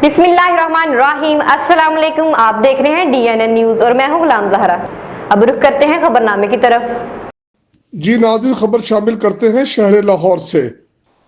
बिस्मिल्लाहिर्रहमानिर्रहीम। अस्सलाम वालेकुम। आप देख रहे हैं DNN न्यूज़ और मैं हूं गुलाम ज़हरा। अब रुख करते हैं खबरनामे की तरफ। जी नाज़रीन, खबर शामिल करते हैं शहर लाहौर से।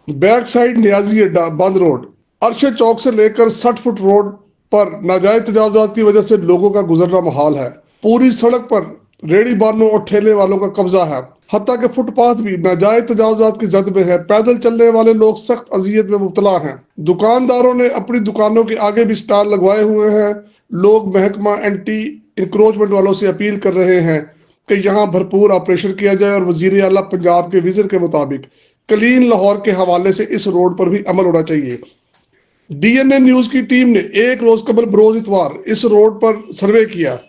बैक साइड नियाजी अड्डा बंद रोड, अरशद चौक से लेकर 60 फुट रोड पर नाजायज तजावुज़ात की वजह से लोगों का गुजरना मुहाल है। पूरी सड़क पर रेड़ी बानों और ठेले वालों का कब्जा है। हत्ता के फुटपाथ भी नाजायज तजावुज़ात की जद में है। पैदल चलने वाले लोग सख्त अजियत में मुब्तला हैं। दुकानदारों ने अपनी दुकानों के आगे भी स्टॉल लगवाए हुए हैं। लोग महकमा एंटी इंक्रोचमेंट वालों से अपील कर रहे हैं कि यहाँ भरपूर ऑपरेशन किया जाए और वजीर आला पंजाब के विजन के मुताबिक क्लीन लाहौर के हवाले से इस रोड पर भी अमल होना चाहिए। DNN न्यूज की टीम ने एक रोज कबल बरोज इतवार इस रोड पर सर्वे किया।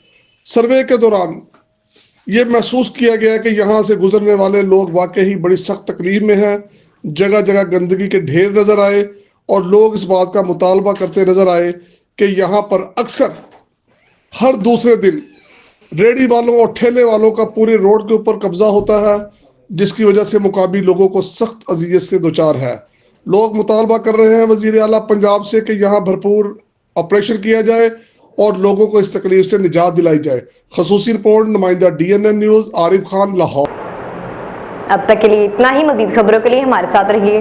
सर्वे के दौरान ये महसूस किया गया कि यहाँ से गुजरने वाले लोग वाकई ही बड़ी सख्त तकलीफ में हैं। जगह जगह गंदगी के ढेर नजर आए और लोग इस बात का मुतालबा करते नजर आए कि यहाँ पर अक्सर हर दूसरे दिन रेडी वालों और ठेले वालों का पूरे रोड के ऊपर कब्जा होता है, जिसकी वजह से मुकामी लोगों को सख्त अजियत से दोचार है। लोग मुतालबा कर रहे हैं वजीर आला पंजाब से कि यहाँ भरपूर ऑपरेशन किया जाए और लोगों को इस तकलीफ से निजात दिलाई जाए। खसूसी रिपोर्ट, नुमाइंदा DNN न्यूज़, आरिफ खान, लाहौर। अब तक के लिए इतना ही। मजीद खबरों के लिए हमारे साथ रहिए।